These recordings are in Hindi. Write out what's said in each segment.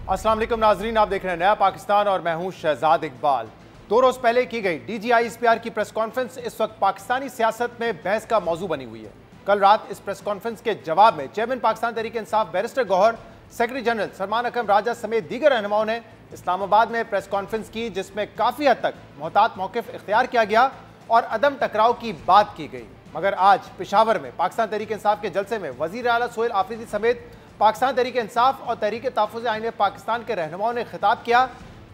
अस्सलाम वालेकुम नाजरीन, आप देख रहे हैं नया पाकिस्तान और मैं हूं शहजाद इकबाल। 2 रोज पहले की गई DGI-SPR की प्रेस कॉन्फ्रेंस इस वक्त पाकिस्तानी सियासत में बहस का मौजू बनी हुई है। कल रात इस प्रेस कॉन्फ्रेंस के जवाब में chairman Pakistan Tehreek e Insaf barrister Gohar, secretary general Salman Akram Raja समेत दीगर रहनुमाओं ने इस्लामाबाद में प्रेस कॉन्फ्रेंस की, जिसमें काफ़ी हद तक मोहतात मौक़िफ़ इख्तियार किया गया और अदम टकराव की बात की गई। मगर आज पेशावर में पाकिस्तान तहरीक-ए-इंसाफ के जलसे में वज़ीर आला सोहेल आफरीदी समेत पाकिस्तान तहरीक-ए-इंसाफ और तहरीक-ए-तहफ़्फ़ुज़ आईन पाकिस्तान के रहनुमाओं ने खिताब किया,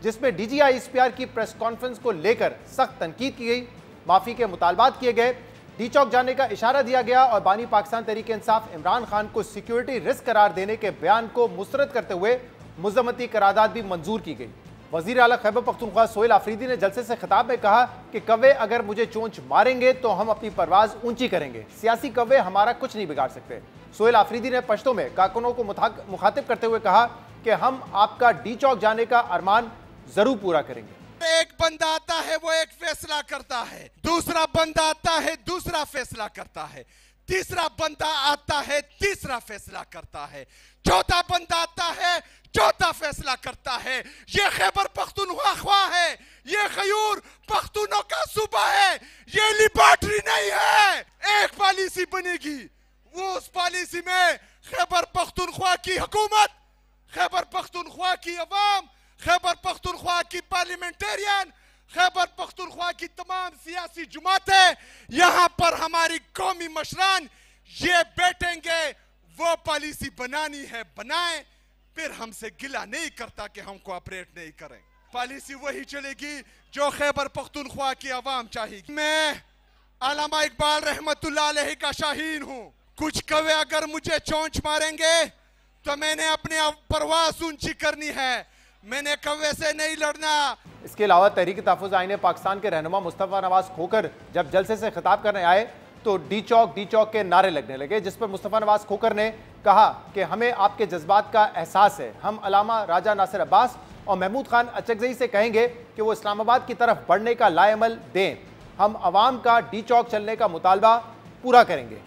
जिसमें DGI-SPR की प्रेस कॉन्फ्रेंस को लेकर सख्त तनकीद की गई, माफ़ी के मुतालबात किए गए, डी चौक जाने का इशारा दिया गया और बानी पाकिस्तान तहरीक-ए-इंसाफ इमरान खान को सिक्योरिटी रिस्क करार देने के बयान को मुस्तरद करते हुए मुज़म्मती करारदाद भी मंजूर की गई। वज़ीर आला खैबर पख्तूनख्वा सोहेल आफरीदी ने जलसे से खिताब में कहा कि कव्वे अगर मुझे चोंच मारेंगे तो हम अपनी परवाज़ ऊंची करेंगे, सियासी कव्वे हमारा कुछ नहीं बिगाड़ सकते। सोहेल आफरीदी ने पश्तो में कारकुनों को मुखातिब करते हुए कहा कि हम आपका डी चौक जाने का अरमान जरूर पूरा करेंगे। एक बंदा आता है वो एक फैसला करता है, दूसरा बंदा आता है दूसरा फैसला करता है, तीसरा बंदा आता है तीसरा फैसला करता है, चौथा बंदा आता है चौथा फैसला करता है। ये खैबर पख्तूनख्वा है, ये खयूर पख्तूनों का सूबा है, ये लिबर्टी नहीं है। एक पॉलिसी बनेगी, वो उस पॉलिसी में खैबर पख्तूनख्वा की हुकूमत, खैबर पख्तूनख्वा की अवाम, खैबर पख्तूनख्वा की पार्लियामेंटेरियन, खैबर पख्तूनख्वा की तमाम सियासी जमातें, यहाँ पर हमारी कौमी मशरान ये बैठेंगे, वो पॉलिसी बनानी है बनाएं, फिर हमसे गिला नहीं करता कि हम कोऑपरेट नहीं करें। पॉलिसी वही चलेगी जो खैबर पख्तूनख्वा की अवाम चाहेगी। मैं अल्लामा इकबाल रहमतुल्लाह अलैहि का शाहीन हूँ। कुछ कव्वे अगर मुझे चोंच मारेंगे तो मैंने अपनी परवाज़ ऊंची करनी है, मैंने कव्वे से नहीं लड़ना। इसके अलावा तहरीक-ए-तहफ़्फ़ुज़ आईन पाकिस्तान के रहनुमा मुस्तफ़ा नवाज खोकर जब जलसे से खिताब करने आए तो डी चौक के नारे लगने लगे, जिस पर मुस्तफ़ा नवाज खोकर ने कहा कि हमें आपके जज्बात का एहसास है, हम अलामा राजा नासिर अब्बास और महमूद खान अचकज़ई से कहेंगे कि वो इस्लामाबाद की तरफ बढ़ने का लाएमल दें, हम अवाम का डी चौक चलने का मुतालबा पूरा करेंगे।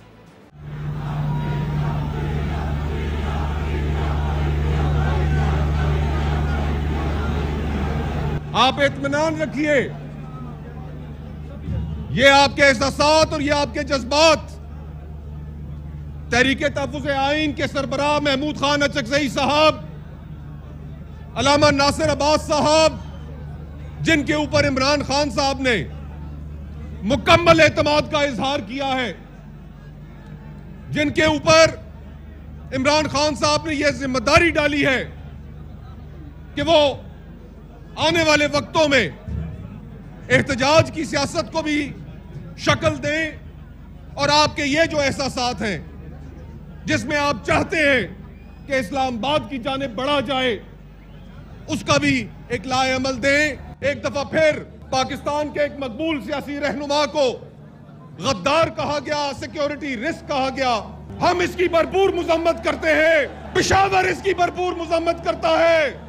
आप इत्मीनान रखिए, ये आपके एहसासात और ये आपके जज्बात तहरीक-ए-तहफ़्फ़ुज़ आईन के सरबराह महमूद खान अचकज़ई साहब, अलामा नासिर अब्बास साहब, जिनके ऊपर इमरान खान साहब ने मुकम्मल एतमाद का इजहार किया है, जिनके ऊपर इमरान खान साहब ने यह जिम्मेदारी डाली है कि वो आने वाले वक्तों में एहतजाज की सियासत को भी शक्ल दें और आपके ये जो एहसासात हैं जिसमें आप चाहते हैं कि इस्लामाबाद की जानिब बढ़ा जाए, उसका भी एक लाएअमल दें। एक दफा फिर पाकिस्तान के एक मकबूल सियासी रहनुमा को गद्दार कहा गया, सिक्योरिटी रिस्क कहा गया, हम इसकी भरपूर मजम्मत करते हैं, पेशावर इसकी भरपूर मजम्मत करता है,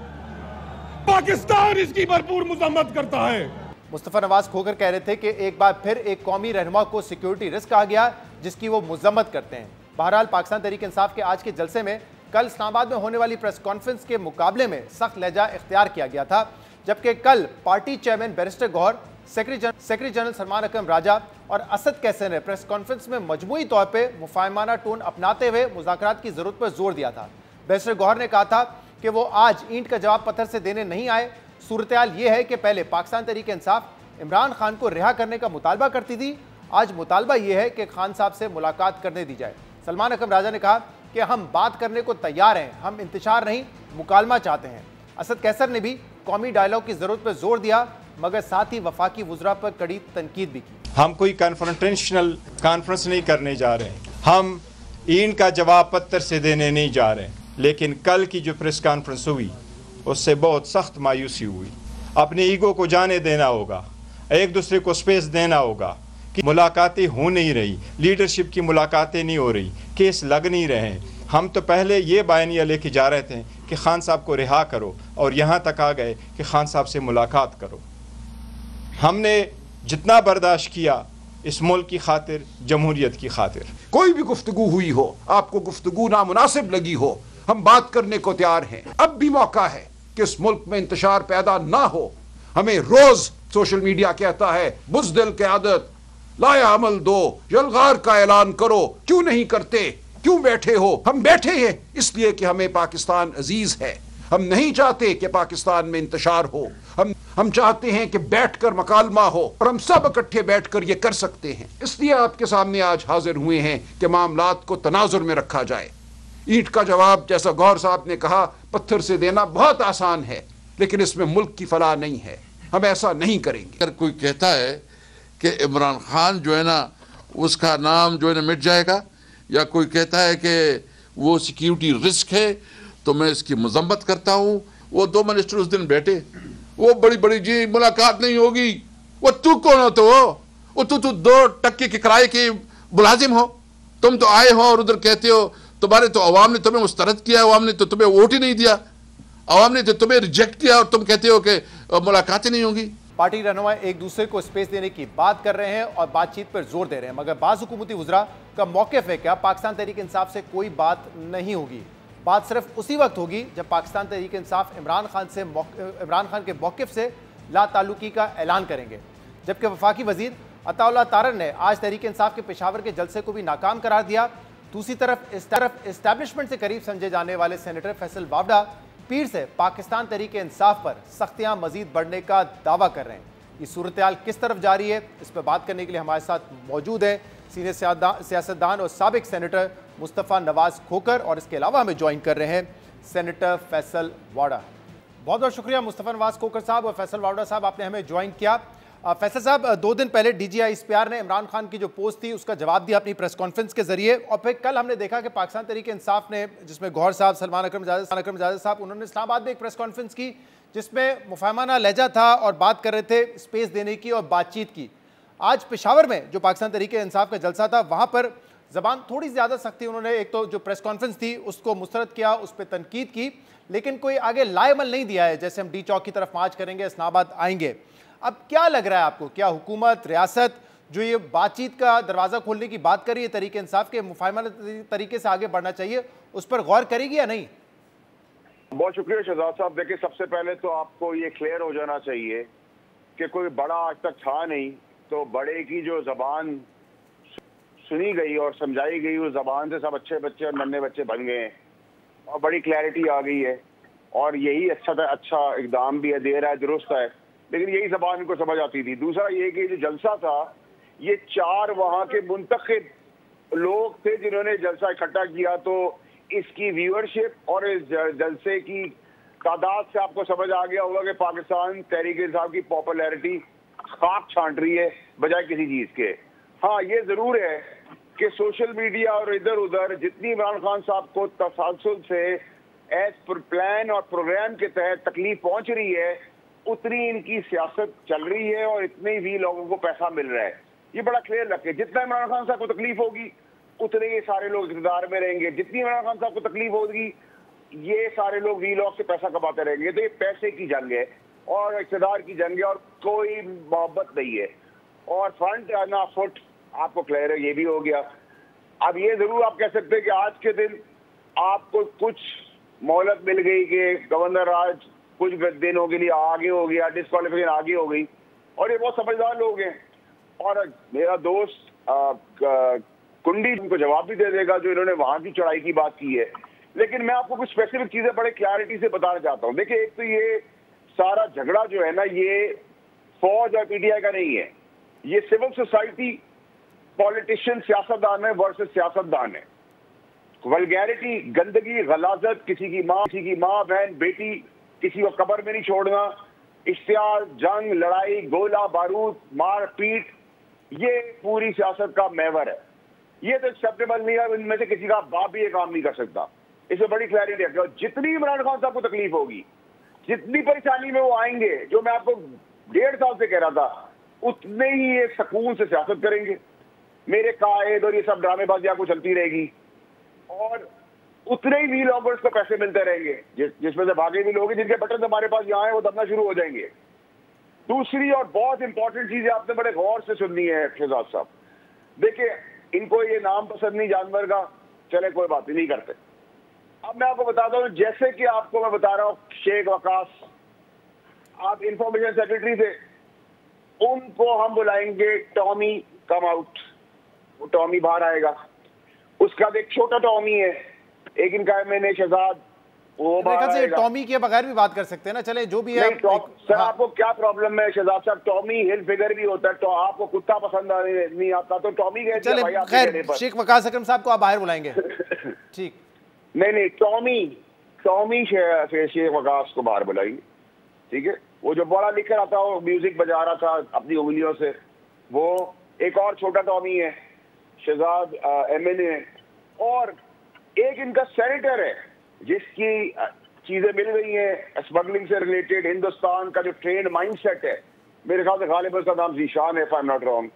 पाकिस्तान इसकी भरपूर मजम्मत करता है। मुस्तफ़ा नवाज खोकर कह रहे थे कि एक बार फिर एक कौमी रहनुमा को सिक्योरिटी रिस्क कहा गया, जिसकी वो मजम्मत करते हैं। बहरहाल पाकिस्तान तहरीक-ए-इंसाफ के आज के जलसे में कल इस्लामाबाद में होने वाली प्रेस कॉन्फ्रेंस के मुकाबले में सख्त लहजा इख्तियार किया गया था, जबकि कल party chairman barrister Gohar, secretary general Salman Akram Raja और असद कैसर ने प्रेस कॉन्फ्रेंस में मजमूई तौर पर मुफाहमाना टोन अपनाते हुए मुज़ाकरात की जरूरत पर जोर दिया था। बैरिस्टर गौहर ने कहा था कि वो आज ईंट का जवाब पत्थर से देने नहीं आए। सूरत-ए-हाल ये है कि पहले पाकिस्तान तहरीक-ए-इंसाफ इमरान खान को रिहा करने का मुतालबा करती थी, आज मुतालबा ये है कि खान साहब से मुलाकात करने दी जाए। सलमान अकरम राजा ने कहा कि हम बात करने को तैयार हैं, हम इंतशार नहीं मुकालमा चाहते हैं। असद कैसर ने भी कौमी डायलॉग की जरूरत पर जोर दिया, मगर साथ ही वफाकी वुज़रा पर कड़ी तनकीद भी की। हम कोई कन्फ्रंटेशनल कॉन्फ्रेंस नहीं करने जा रहे हैं, हम ईंट का जवाब पत्थर से देने नहीं जा रहे हैं, लेकिन कल की जो प्रेस कॉन्फ्रेंस हुई उससे बहुत सख्त मायूसी हुई। अपने ईगो को जाने देना होगा, एक दूसरे को स्पेस देना होगा कि मुलाकातें हो नहीं रही, लीडरशिप की मुलाकातें नहीं हो रही, केस लग नहीं रहे हैं। हम तो पहले ये बयानिया लेके जा रहे थे कि खान साहब को रिहा करो और यहाँ तक आ गए कि खान साहब से मुलाकात करो। हमने जितना बर्दाश्त किया इस मुल्क की खातिर, जमहूरियत की खातिर। कोई भी गुफ्तगू हुई हो, आपको गुफ्तगू नामुनासिब लगी हो, हम बात करने को तैयार हैं। अब भी मौका है कि इस मुल्क में इंतशार पैदा ना हो। हमें रोज सोशल मीडिया कहता है बुज़दिल की आदत, लाया अमल दो, यलगार का ऐलान करो, क्यों नहीं करते, क्यों बैठे हो? हम बैठे हैं इसलिए कि हमें पाकिस्तान अजीज है। हम नहीं चाहते कि पाकिस्तान में इंतशार हो। हम चाहते हैं कि बैठकर मकालमा हो और हम सब इकट्ठे बैठकर ये कर सकते हैं। इसलिए आपके सामने आज हाजिर हुए हैं कि मामलात को तनाजुर में रखा जाए। ईंट का जवाब, जैसा गौहर साहब ने कहा, पत्थर से देना बहुत आसान है, लेकिन इसमें मुल्क की फलाह नहीं है। हम ऐसा नहीं करेंगे। अगर कोई कहता है कि इमरान खान जो है ना उसका नाम जो है ना मिट जाएगा, या कोई कहता है कि वो सिक्योरिटी रिस्क है, तो मैं इसकी मजम्मत करता हूँ। वो दो मिनिस्टर उस दिन बैठे, वो बड़ी बड़ी जी मुलाकात नहीं होगी। वो तू कौन हो? तो वो तू 2 टक्के के किराए के मुलाजिम हो। तुम तो आए हो और उधर कहते हो तुम्हारे तो अवाम ने तुम्हें मुस्तरद किया, अवाम ने तो तुम्हें वोट ही नहीं दिया, अवाम ने तो तुम्हें रिजेक्ट किया, और तुम कहते हो कि मुलाकातें नहीं होंगी। पार्टी रहनुमा एक दूसरे को स्पेस देने की बात कर रहे हैं और बातचीत पर जोर दे रहे हैं, मगर बाज़ हुकूमती वज़रा का मौक़िफ़ है क्या पाकिस्तान तहरीक इंसाफ से कोई बात नहीं होगी। बात सिर्फ उसी वक्त होगी जब पाकिस्तान तहरीक इंसाफ इमरान खान के मौक़िफ़ से ला ताल्लुकी का ऐलान करेंगे। जबकि वफाकी वज़ीर अताउल्लाह तारर ने आज तहरीक इंसाफ के पेशावर के जलसे को भी नाकाम करार दिया। दूसरी तरफ इस्टेब्लिशमेंट से करीब समझे जाने वाले सेनेटर फैसल वावडा पीर से पाकिस्तान तहरीक इंसाफ पर सख्तियां मजीद बढ़ने का दावा कर रहे हैं। ये सूरत हाल किस तरफ जा रही है, इस पर बात करने के लिए हमारे साथ मौजूद है सीनियर सियासतदान और साबिक सेनेटर मुस्तफ़ा नवाज खोकर, और इसके अलावा हमें ज्वाइन कर रहे हैं सेनेटर फैसल वावडा। बहुत बहुत शुक्रिया मुस्तफ़ा नवाज खोकर साहब और फैसल वावडा साहब, आपने हमें ज्वाइन किया। फैसल साहब, 2 दिन पहले DGI ISPR ने इमरान खान की जो पोस्ट थी उसका जवाब दिया अपनी प्रेस कॉन्फ्रेंस के जरिए, और फिर कल हमने देखा कि पाकिस्तान तहरीक इंसाफ ने, जिसमें गौहर साहब, सलमान अकरम जावेद साहब, उन्होंने इस्लामाबाद में एक प्रेस कॉन्फ्रेंस की जिसमें मुफाहमाना लहजा था और बात कर रहे थे स्पेस देने की और बातचीत की। आज पेशावर में जो पाकिस्तान तहरीक इंसाफ का जलसा था वहाँ पर ज़बान थोड़ी ज़्यादा सख्ती, उन्होंने एक तो जो प्रेस कॉन्फ्रेंस थी उसको मुस्तरद किया, उस पर तनकीद की, लेकिन कोई आगे लाएमल नहीं दिया है जैसे हम D चौक की तरफ मार्च करेंगे, इस्लामाबाद आएंगे। अब क्या लग रहा है आपको, क्या हुकूमत, रियासत जो ये बातचीत का दरवाज़ा खोलने की बात कर रही है तहरीक इंसाफ के मुफाहमत तरीके से आगे बढ़ना चाहिए, उस पर गौर करेगी या नहीं? बहुत शुक्रिया शहजाद साहब। देखिए, सबसे पहले तो आपको ये क्लियर हो जाना चाहिए कि कोई बड़ा आज तक था नहीं, तो बड़े की जो जबान सुनी गई और समझाई गई उस जबान से सब अच्छे बच्चे और नन्हे बच्चे बन गए हैं और बड़ी क्लैरिटी आ गई है, और यही अच्छा इकदाम भी है, दे रहा है, दुरुस्त है, लेकिन यही जबान इनको समझ आती थी। दूसरा ये कि जो जलसा था, ये 4 वहाँ के मुंतखब लोग थे जिन्होंने जलसा इकट्ठा किया, तो इसकी व्यूअरशिप और इस जलसे की तादाद से आपको समझ आ गया होगा कि पाकिस्तान तहरीक इंसाफ की पॉपुलैरिटी खाक छांट रही है बजाय किसी चीज़ के। हाँ, ये ज़रूर है कि सोशल मीडिया और इधर उधर जितनी इमरान खान साहब को तसलसल से एज प्लान और प्रोग्राम के तहत तकलीफ पहुँच रही है, उतनी इनकी सियासत चल रही है और इतने भी लोगों को पैसा मिल रहा है। ये बड़ा क्लियर रखे, जितना इमरान खान साहब को तकलीफ होगी उतने ये सारे लोग इक़्तिदार में रहेंगे, जितनी इमरान खान साहब को तकलीफ होगी ये सारे लोग वीलॉग से पैसा कमाते रहेंगे। तो ये पैसे की जंग है और इक़्तिदार की जंग है और कोई मोहब्बत नहीं है। और फ्रंट ना फुट आपको क्लियर है, ये भी हो गया। अब ये जरूर आप कह सकते हैं कि आज के दिन आपको कुछ मोहलत मिल गई कि गवर्नर आज कुछ दिनों के लिए आगे हो गया, डिस्क्वालिफिकेशन आगे हो गई, और ये बहुत समझदार लोग हैं। और मेरा दोस्त कुंडी उनको जवाब भी दे देगा जो इन्होंने वहां की चढ़ाई की बात की है, लेकिन मैं आपको कुछ स्पेसिफिक चीजें बड़े क्लैरिटी से बताना चाहता हूँ। देखिए, एक तो ये सारा झगड़ा जो है ना, ये फौज और PTI का नहीं है, ये सिविल सोसाइटी, पॉलिटिशियन, सियासतदान है वर्सेस सियासतदान है। वल्गैरिटी, गंदगी, गलाजत, किसी की माँ बहन बेटी किसी को कब्र में नहीं छोड़ना, इश्तियार, जंग, लड़ाई, गोला बारूद, मार पीट, ये पूरी सियासत का महवर है। ये तो एक्सेप्टेबल नहीं है, इनमें से किसी का बाप भी ये काम नहीं कर सकता। इसमें बड़ी क्लैरिटी है। जितनी इमरान खान साहब को तकलीफ होगी, जितनी परेशानी में वो आएंगे, जो मैं आपको 1.5 साल से कह रहा था, उतने ही ये सुकून से सियासत करेंगे। मेरे कायद और ये सब ड्रामेबाजी आपको चलती रहेगी और उतने ही व्लॉगर्स को पैसे मिलते रहेंगे, जिसमें से भागे भी लोग जिनके बटन हमारे पास यहाँ है वो दबना शुरू हो जाएंगे। दूसरी और बहुत इंपॉर्टेंट चीज आपने बड़े गौर से सुननी है शहजाद साहब। देखिए, इनको ये नाम पसंद नहीं जानवर का, चले कोई बात नहीं करते। अब मैं आपको बताता हूँ, जैसे कि आपको मैं बता रहा हूँ, शेख वकास, आप इंफॉर्मेशन सेक्रेटरी थे, उनको हम बुलाएंगे टॉमी कम आउट, वो टॉमी बाहर आएगा। उसका एक छोटा टॉमी है, एक इनका मैंने शहजाद, वो बाहर आएगा। टॉमी के बगैर भी बात कर सकते हैं ना, चले जो भी है। सर आपको क्या प्रॉब्लम है शहजाद साहब? टॉमी हिल फिगर भी होता है, तो आपको कुत्ता पसंद नहीं आता तो टॉमी कह दिया भाई। खैर, शेख वकास अकरम साहब को आप बाहर बुलाएंगे। ठीक, नहीं, टॉमी शेख वकास को बाहर बुलाएंगे, ठीक है। वो जो बड़ा लिख रहा था, वो म्यूजिक बजा रहा था अपनी उंगलियों से, वो एक और छोटा टॉमी है, शहजाद एमएनए, और एक इनका सेनेटर है जिसकी चीजें मिल गई हैं स्मगलिंग से रिलेटेड। हिंदुस्तान का जो ट्रेंड माइंडसेट है, मेरे ख्याल से गालिब उसका नाम जीशान है, if I am not wrong.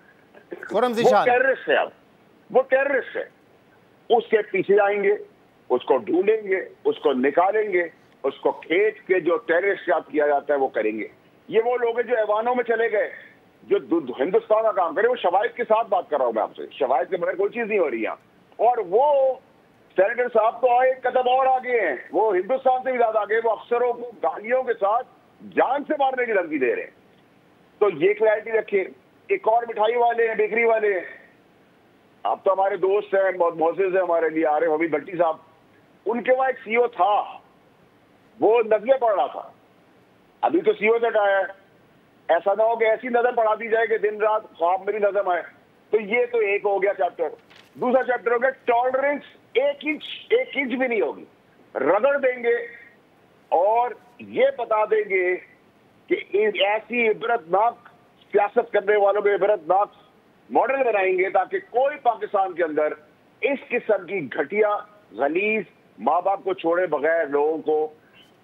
वो टेररिस्ट है, अब वो टेररिस्ट है। उसके पीछे आएंगे, उसको ढूंढेंगे, उसको निकालेंगे, उसको खेत के जो टेररिस्ट याद किया जाता है वो करेंगे। ये वो लोग हैं जो ऐवानों में चले गए, जो हिंदुस्तान का काम करे। वो शवाहिद के साथ बात कर रहा हूं मैं आपसे, शवाहिद के बगैर कोई चीज नहीं हो रही है। और वो सेनेटर साहब तो एक कदम और आगे हैं, वो हिंदुस्तान से भी ज्यादा आगे, वो अफसरों को गालियों के साथ जान से मारने की धमकी दे रहे हैं। तो ये क्लैरिटी रखिए। एक और मिठाई वाले हैं, बेकरी वाले हैं, आप तो हमारे दोस्त हैं, मोहसिस है हमारे लिए, आरिफ हबीब भट्टी साहब, उनके वहां एक सीईओ था, वो नजरें पढ़ रहा था, अभी तो सीईओ से हटाया है। ऐसा ना हो कि ऐसी नजर पढ़ा दी जाए कि दिन रात ख्वाब मेरी नजर आए। तो ये तो एक हो गया चैप्टर। दूसरा चैप्टर हो गया टॉलरेंस, एक इंच भी नहीं होगी। रगड़ देंगे और ये बता देंगे कि ऐसी इबरतनाक सियासत करने वालों को इबरतनाक मॉडल बनाएंगे ताकि कोई पाकिस्तान के अंदर इस किस्म की घटिया गलीज माँ बाप को छोड़े बगैर लोगों को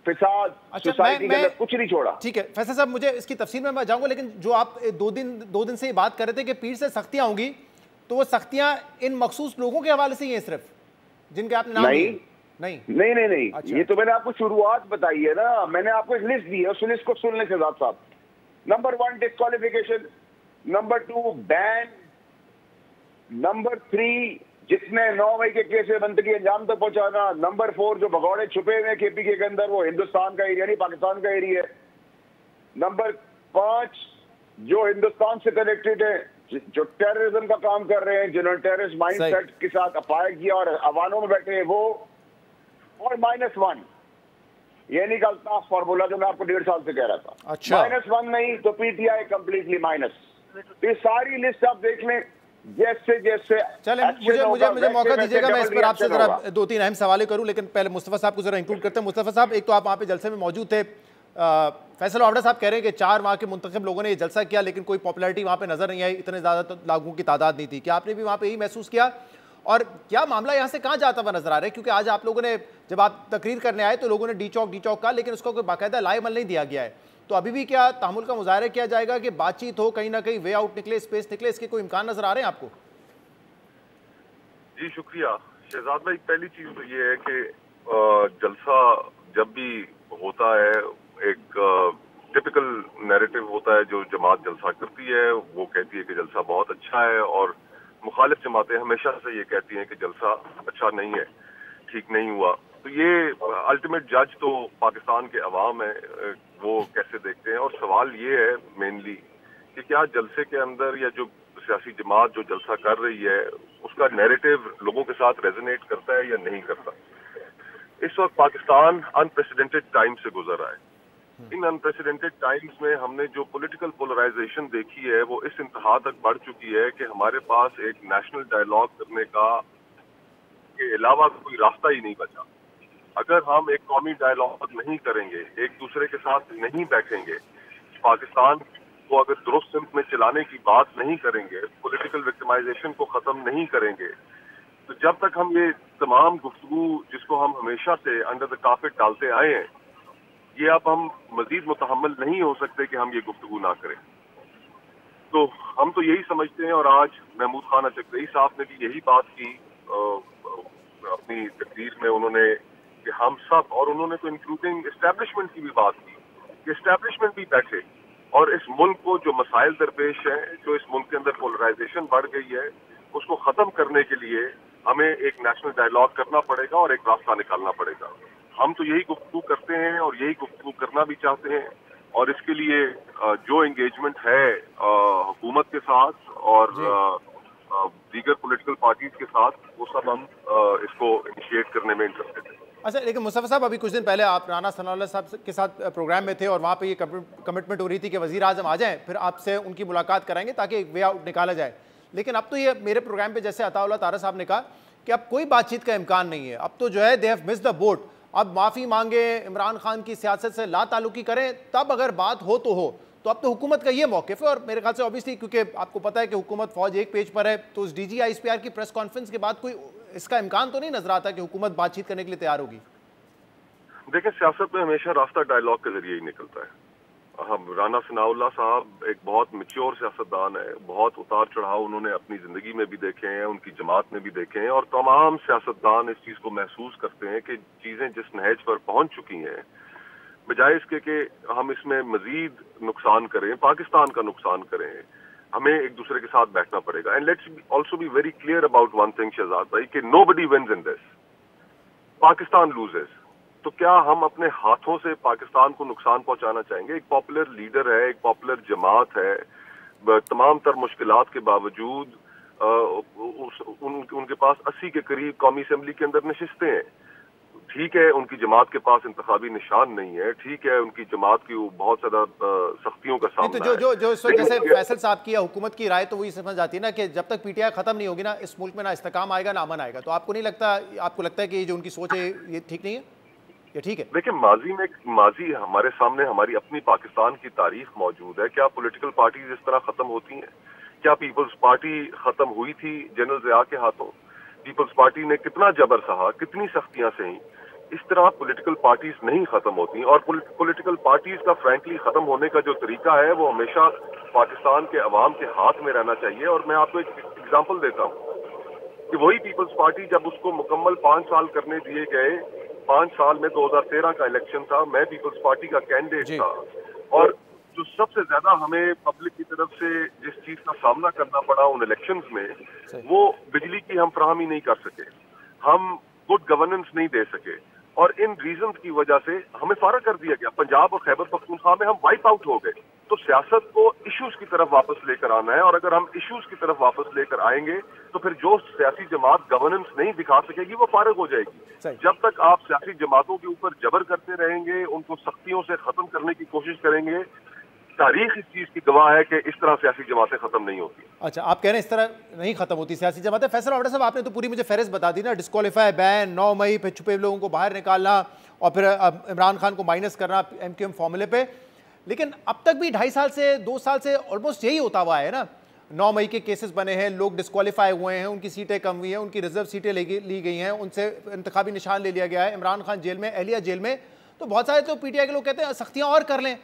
फिसाद सोसाइटी के अंदर कुछ नहीं छोड़ा। ठीक है फैसल साहब, मुझे इसकी तफसील में मैं जाऊंगा, लेकिन जो आप दो दिन से ये बात कर रहे थे कि पीर से सख्तियां होंगी, तो वो सख्तियां इन मखसूस लोगों के हवाले से ही हैं सिर्फ, जिनके आपने नाम नहीं। अच्छा। ये तो मैंने आपको शुरुआत बताई है ना, मैंने आपको एक लिस्ट दी है, उस लिस्ट को सुन लें शहजाद साहब। Number 1 disqualification, number 2 ban, number 3 जितने 9 मई के केस है बंदगी अंजाम तक पहुंचाना, नंबर 4 जो भगौड़े छुपे हुए केपीके के अंदर वो हिंदुस्तान का एरिया नहीं पाकिस्तान का एरिया है, नंबर 5 जो हिंदुस्तान से कनेक्टेड है, जो टेररिज्म का काम कर रहे हैं, जिन्होंने टेररिस्ट माइंडसेट के साथ अपाया किया और अवानों में बैठे हैं वो, और -1 ये निकलता फॉर्मूला जो मैं आपको 1.5 साल से कह रहा था। अच्छा। -1 नहीं तो पीटीआई कंप्लीटली माइनस। ये सारी लिस्ट आप देख लें, जैसे चले मुझे मौका दीजिएगा, मैं इस पर आपसे जरा 2-3 अहम सवाल करूं, लेकिन पहले मुस्तफा साहब को जरा इंक्लूड करते हैं। मुस्तफा साहब, एक तो आप वहां पे जलसे में मौजूद थे, फैसल वावड़ा साहब कह रहे हैं कि 4 माह के मुंतखब लोगों ने ये जलसा किया लेकिन कोई पॉपुलैरिटी वहां पे नजर नहीं आई, इतने ज्यादा लोगों की तादाद नहीं थी। क्या आपने भी वहां पे यही महसूस किया, और क्या मामला यहाँ से कहाँ जाता हुआ नजर आ रहा है? क्योंकि आज आप लोगों ने जब आप तकरीर करने आए तो लोगों ने डी चौक कहा, लेकिन उसका कोई बाकायदा लाएमल नहीं दिया गया है। तो अभी भी क्या तहमुल का मुजाहरा किया जाएगा कि बातचीत हो, कहीं ना कहीं वे आउट निकले, स्पेस निकले, इसके कोई इम्कान नजर आ रहे हैं आपको? जी शुक्रिया शहजाद भाई। पहली चीज तो ये है कि जलसा जब भी होता है एक टिपिकल नैरेटिव होता है जो जमात जलसा करती है, वो कहती है कि जलसा बहुत अच्छा है, और मुखालिफ जमातें हमेशा से ये कहती हैं कि जलसा अच्छा नहीं है, ठीक नहीं हुआ। तो ये अल्टीमेट जज तो पाकिस्तान के अवाम है, वो कैसे देखते हैं। और सवाल ये है मेनली कि क्या जलसे के अंदर या जो सियासी जमात जो जलसा कर रही है उसका नैरेटिव लोगों के साथ रेजोनेट करता है या नहीं करता। इस वक्त पाकिस्तान अनप्रेसिडेंटेड टाइम से गुजर रहा है। इन अनप्रेसिडेंटेड टाइम्स में हमने जो पॉलिटिकल पोलराइजेशन देखी है वो इस इंतहा तक बढ़ चुकी है कि हमारे पास एक नेशनल डायलॉग करने का के अलावा कोई रास्ता ही नहीं बचा। अगर हम एक कौमी डायलॉग नहीं करेंगे, एक दूसरे के साथ नहीं बैठेंगे, पाकिस्तान को अगर दुरुस्त सिमत में चलाने की बात नहीं करेंगे, पॉलिटिकल विक्टिमाइजेशन को खत्म नहीं करेंगे, तो जब तक हम ये तमाम गुफ्तगू जिसको हम हमेशा से अंडर द कार्पेट डालते आए हैं, ये अब हम मजीद मुतहम्मिल नहीं हो सकते कि हम ये गुफ्तगू ना करें। तो हम तो यही समझते हैं, और आज महमूद खान चकरई साहब ने भी यही बात की अपनी तकरीर में, उन्होंने कि हम सब, और उन्होंने तो इंक्लूडिंग एस्टेब्लिशमेंट की भी बात की कि एस्टेब्लिशमेंट भी बैठे और इस मुल्क को जो मसाइल दरपेश है, जो इस मुल्क के अंदर पोलराइजेशन बढ़ गई है, उसको खत्म करने के लिए हमें एक नेशनल डायलॉग करना पड़ेगा और एक रास्ता निकालना पड़ेगा। हम तो यही गुफ्तगू करते हैं और यही गुफ्तगू करना भी चाहते हैं, और इसके लिए जो एंगेजमेंट है हुकूमत के साथ और दीगर पॉलिटिकल पार्टीज के साथ, वो सब हम इसको इनिशिएट करने में इंटरेस्टेड हैं। अच्छा, लेकिन मुस्तफा साहब, अभी कुछ दिन पहले आप राना सनाउल्लाह साहब के साथ प्रोग्राम में थे और वहाँ पे ये कमिटमेंट हो रही थी कि वज़ीर आज़म आ जाएं, फिर आपसे उनकी मुलाकात कराएंगे ताकि एक वे आउट निकाला जाए। लेकिन अब तो ये मेरे प्रोग्राम पे जैसे अताउल्लाह तारा साहब ने कहा कि अब कोई बातचीत का इम्कान नहीं है, अब तो जो है they have missed the boat. अब माफ़ी मांगे, इमरान खान की सियासत से ला ताल्लुकी करें, तब अगर बात हो तो अब तो हुकूमत का ये मौक़िफ़ है। और मेरे ख्याल से ऑब्वियसली क्योंकि आपको पता है कि हुकूमत फ़ौज एक पेज पर है, तो उस DGISPR की प्रेस कॉन्फ्रेंस के बाद कोई इसका इम्कान तो नहीं नजर आता कि हुकूमत बातचीत करने के लिए तैयार होगी। देखिए, सियासत में हमेशा रास्ता डायलॉग के जरिए ही निकलता है। हम राना सनाउल्लाह साहब एक बहुत मैच्योर सियासतदान है, बहुत उतार चढ़ाव उन्होंने अपनी जिंदगी में भी देखे हैं, उनकी जमात में भी देखे हैं, और तमाम सियासतदान इस चीज को महसूस करते हैं कि चीजें जिस नहज पर पहुंच चुकी हैं, बजाय इसके कि हम इसमें मजीद नुकसान करें, पाकिस्तान का नुकसान करें, हमें एक दूसरे के साथ बैठना पड़ेगा। And let's also be very clear about one thing Shahzad भाई, कि nobody wins in this, Pakistan loses. तो क्या हम अपने हाथों से पाकिस्तान को नुकसान पहुंचाना चाहेंगे? एक पॉपुलर लीडर है, एक पॉपुलर जमात है, तमाम तर मुश्किलात के बावजूद उनके पास 80 के करीब कौमी असेंबली के अंदर नशिस्तें हैं। ठीक है, उनकी जमात के पास इंतखाबी निशान नहीं है, ठीक है, उनकी जमात की बहुत ज्यादा सख्तियों का सामना है। जो इस वक्त जैसे फैसल साहब की या हुकूमत की राय तो वही समझ जाती है ना कि जब तक PTI खत्म नहीं होगी ना, इस मुल्क में ना इस्तेकाम आएगा ना अमन आएगा। तो आपको नहीं लगता, आपको लगता है कि जो उनकी सोच है ये ठीक नहीं है या ठीक है? देखिए, माजी हमारे सामने हमारी अपनी पाकिस्तान की तारीख मौजूद है। क्या पॉलिटिकल पार्टीज इस तरह खत्म होती हैं? क्या पीपल्स पार्टी खत्म हुई थी जनरल ज़िया के हाथों? पीपल्स पार्टी ने कितना जबर सहा, कितनी सख्तियां सही। इस तरह पॉलिटिकल पार्टीज नहीं खत्म होती, और पॉलिटिकल पार्टीज का फ्रैंकली खत्म होने का जो तरीका है वो हमेशा पाकिस्तान के अवाम के हाथ में रहना चाहिए। और मैं आपको एक एग्जांपल देता हूँ कि वही पीपल्स पार्टी जब उसको मुकम्मल 5 साल करने दिए गए, 5 साल में 2013 का इलेक्शन था, मैं पीपल्स पार्टी का कैंडिडेट था, और जो सबसे ज्यादा हमें पब्लिक की तरफ से जिस चीज का सामना करना पड़ा उन इलेक्शंस में, वो बिजली की हम फराहमी नहीं कर सके, हम गुड गवर्नेंस नहीं दे सके, और इन रीजंस की वजह से हमें फारा कर दिया गया। पंजाब और खैबर पख्तूनख्वा में हम वाइप आउट हो गए। तो सियासत को इश्यूज की तरफ वापस लेकर आना है, और अगर हम इश्यूज की तरफ वापस लेकर आएंगे तो फिर जो सियासी जमात गवर्नेंस नहीं दिखा सकेगी वो फारग हो जाएगी। जब तक आप सियासी जमातों के ऊपर जबर करते रहेंगे, उनको सख्तियों से खत्म करने की कोशिश करेंगे, तारीख इस चीज की गवाह है कि इस तरह सियासी जमातें खत्म नहीं होती। अच्छा, आप कह रहे हैं इस तरह नहीं खत्म होती सियासी जमातें। फैसल आबड़ा साहब, आपने तो पूरी मुझे फहरिस्त बता दी ना, डिस्क्वालीफाई, बैन, 9 मई पे छुपे लोगों को बाहर निकालना, और फिर इमरान खान को माइनस करना MQM फॉर्मूले पे। लेकिन अब तक भी 2.5 साल से 2 साल से ऑलमोस्ट यही होता हुआ है ना। 9 मई के केसेस बने हैं, लोग डिस्क्वालीफाई हुए हैं, उनकी सीटें कम हुई हैं, उनकी रिजर्व सीटें ली गई हैं, उनसे इंतखाबी निशान ले लिया गया है। इमरान खान जेल में, एहलिया जेल में। तो बहुत सारे तो PTI के लोग कहते हैं सख्तियां और कर लें,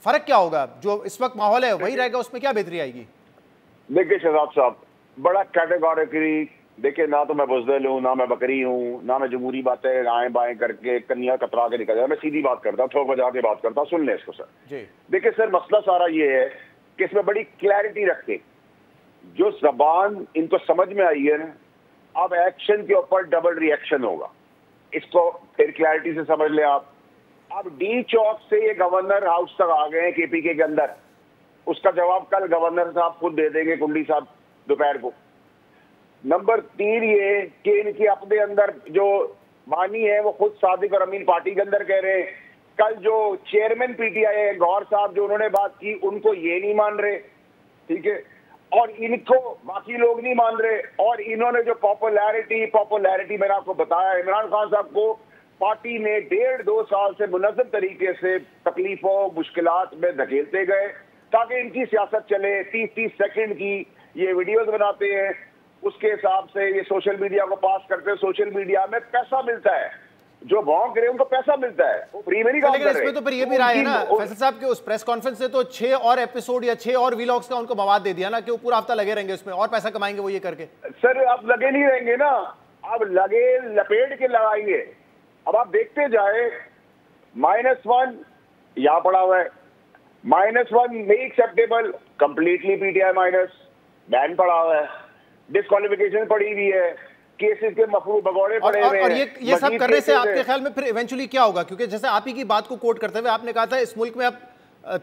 फर्क क्या होगा? जो इस वक्त माहौल है वही रहेगा, उसमें क्या बेहतरी आएगी? देखिए शहजाद साहब, बड़ा कैटेगोरिकली देखिए, ना तो मैं बुज़दिल हूँ, ना मैं बकरी हूँ, ना मैं जमहूरी बातें आएं बाएं करके कन्या कतरा के निकल जाए। मैं सीधी बात करता हूँ, ठोक बजा के बात करता हूँ। सुन लें इसको सर। देखिए सर, मसला सारा ये है कि इसमें बड़ी क्लैरिटी रखे, जो जबान इनको समझ में आई है ना, अब एक्शन के ऊपर डबल रिएक्शन होगा। इसको फिर क्लैरिटी से समझ ले आप। अब D चौक से ये गवर्नर हाउस तक आ गए हैं KPK के अंदर, उसका जवाब कल गवर्नर साहब खुद दे देंगे, कुंडी साहब, दोपहर को। नंबर 3 ये कि इनके अपने अंदर जो बानी है वो खुद सादिक और अमीन पार्टी के अंदर कह रहे हैं। कल जो चेयरमैन PTI है गौर साहब, जो उन्होंने बात की, उनको ये नहीं मान रहे, ठीक है, और इनको बाकी लोग नहीं मान रहे। और इन्होंने जो पॉपुलैरिटी मैंने आपको बताया, इमरान खान साहब को पार्टी ने 1.5-2 साल से मुनज़्ज़म तरीके से तकलीफों मुश्किलात में धकेलते गए ताकि इनकी सियासत चले। 30-30 सेकंड की ये वीडियोस बनाते हैं, उसके हिसाब से ये सोशल मीडिया को पास करते हैं। सोशल मीडिया में पैसा मिलता है, जो भौंक रहे हैं उनको पैसा मिलता है, वो फ्री में नहीं काम कर रहे। इसमें तो फिर ये भी राय है ना फैसल साहब के उस प्रेस कॉन्फ्रेंस से तो 6 और एपिसोड या 6 और व्लॉग्स का उनको मवाद दे दिया ना कि वो पूरा हफ्ता लगे रहेंगे उसमें और पैसा कमाएंगे वो ये करके। सर अब लगे नहीं रहेंगे ना, अब लगे लपेट के लगाएंगे। अब आप देखते जाए, -1 यहां पड़ा हुआ है, -1 नहीं acceptable, completely PTI minus, ban पड़ा हुआ है, डिस्क्वालिफिकेशन पड़ी हुई है, केसेस के मफरू भगौड़े पड़े हुए हैं। और ये सब करने से आपके ख्याल में फिर इवेंचुअली क्या होगा? क्योंकि जैसे आप ही की बात को कोट करते हुए आपने कहा था इस मुल्क में अब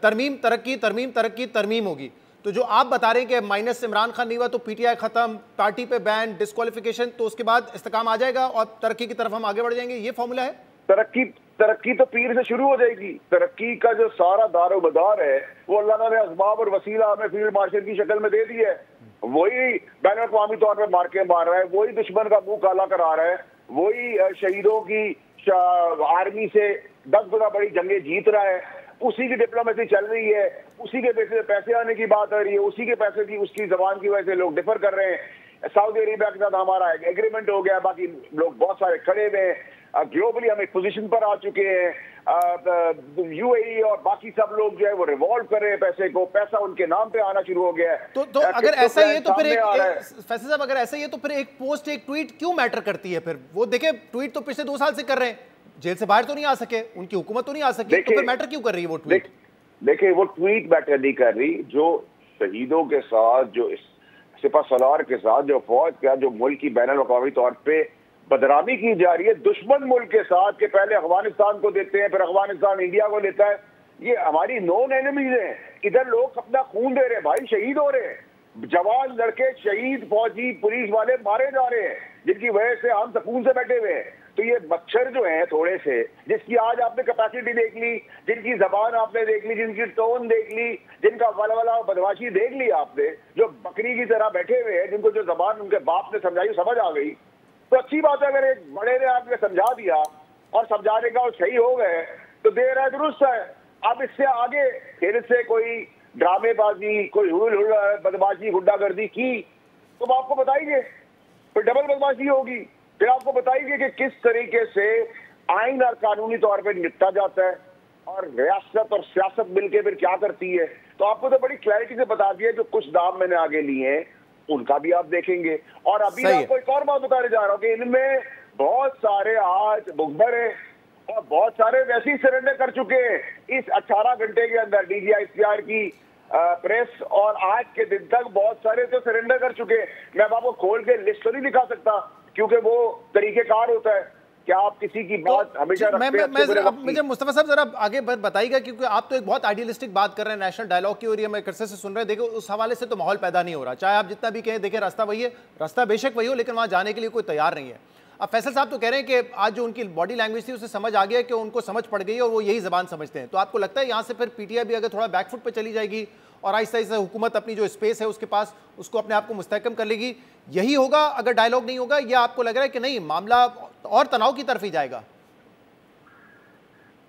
तरमीम तरक्की होगी, तो जो आप बता रहे हैं कि माइनस इमरान खान नहीं हुआ तो पीटीआई खत्म, पार्टी पे बैन, डिस्क्वालिफिकेशन, तो उसके बाद इस्तेकाम आ जाएगा और तरक्की की तरफ हम आगे बढ़ जाएंगे, ये फॉर्मूला है? तरक्की तो पीर से शुरू हो जाएगी। तरक्की का जो सारा दारोमदार है वो अल्लाह ने असबाब और वसीला हमें फील्ड मार्शल की शक्ल में दे दी है। वही बैन अवी तौर पर मार्के मार रहा है, वही दुश्मन का मुंह काला करा रहा है, वही शहीदों की आर्मी से 10 गुना बड़ी जंगें जीत रहा है, उसी की डिप्लोमेसी चल रही है, उसी के पैसे पैसे आने की बात आ रही है, उसी के पैसे की उसकी जबान की वजह से लोग डिफर कर रहे हैं। सऊदी अरेबिया के साथ हमारा एग्रीमेंट हो गया, बाकी लोग बहुत सारे खड़े हुए हैं, ग्लोबली हम एक पोजीशन पर आ चुके हैं। यूएई और बाकी सब लोग जो है वो रिवॉल्व कर रहे हैं पैसे को, पैसा उनके नाम पे आना शुरू हो गया है। तो अगर ऐसा ही है तो फिर फैसल साहब अगर ऐसा ही है तो फिर एक पोस्ट, एक ट्वीट क्यों मैटर करती है? फिर वो देखे ट्वीट तो पिछले 2 साल से कर रहे हैं, जेल से बाहर तो नहीं आ सके, उनकी हुकूमत तो नहीं आ सकी, तो फिर मैटर क्यों कर रही है वो ट्वीट? देखिए वो ट्वीट मैटर नहीं कर रही, जो शहीदों के साथ, जो सिपा सलार के साथ, जो फौज का, जो मुल्क की बैनुल अक़वामी तौर पे बदनामी की जा रही है दुश्मन मुल्क के साथ, के पहले अफगानिस्तान को देते हैं, फिर अफगानिस्तान इंडिया को लेता है, ये हमारी नॉन एनिमीज हैं। इधर लोग अपना खून दे रहे हैं भाई, शहीद हो रहे हैं, जवान लड़के शहीद, फौजी, पुलिस वाले मारे जा रहे हैं, जिनकी वजह से हम सुकून से बैठे हुए हैं। तो ये मच्छर जो है थोड़े से, जिसकी आज आपने कैपेसिटी देख ली, जिनकी जबान आपने देख ली, जिनकी टोन देख ली, जिनका वलवला बदमाशी देख ली आपने, जो बकरी की तरह बैठे हुए हैं, जिनको जो जबान उनके बाप ने समझाई समझ आ गई, तो अच्छी बात है। अगर एक बड़े ने आपने समझा दिया और समझाने का सही हो गए तो देर है दुरुस्त है। अब इससे आगे फिर से कोई ड्रामेबाजी, कोई बदमाशी, गुंडागर्दी की तो आपको बताइए, फिर डबल बदमाशी होगी, फिर आपको बताइए कि किस तरीके से आइन और कानूनी तौर पर निपटा जाता है और रियासत और सियासत मिलकर फिर क्या करती है। तो आपको तो बड़ी क्लैरिटी से बता दिया, जो कुछ दाम मैंने आगे लिए हैं उनका भी आप देखेंगे। और अभी आपको एक और बात बताने जा रहा हूं कि इनमें बहुत सारे आज मुखबर हैं और बहुत सारे वैसे ही सरेंडर कर चुके हैं इस 18 घंटे के अंदर। DGI-SPR की प्रेस और आज के दिन तक बहुत सारे तो सरेंडर कर चुके हैं। मैं अब आपको खोल के लिस्ट तो नहीं दिखा सकता क्योंकि वो तरीकेकार होता है कि आप किसी की बात हमेशा मुझे मुस्तफा साहब जरा आगे बताइएगा, क्योंकि आप तो एक बहुत आइडियलिस्टिक बात कर रहे हैं नेशनल डायलॉग की, और ये मैं कर्से से सुन रहे हैं। देखो उस हवाले से तो माहौल पैदा नहीं हो रहा, चाहे आप जितना भी कहें। देखिए रास्ता वही है, रास्ता बेशक वही हो, लेकिन वहां जाने के लिए कोई तैयार नहीं है। अब फैसल साहब तो कह रहे हैं कि आज जो उनकी बॉडी लैंग्वेज थी उसे समझ आ गया कि उनको समझ पड़ गई और वो यही जबान समझते हैं। तो आपको लगता है यहाँ से फिर पीटीआई भी अगर थोड़ा बैकफुट पे चली जाएगी और आहिस्ता आहिस्ता हुकूमत अपनी जो स्पेस है उसके पास, उसको अपने आप को मुस्तहकम कर लेगी, यही होगा अगर डायलॉग नहीं होगा? या आपको लग रहा है कि नहीं, मामला और तनाव की तरफ ही जाएगा?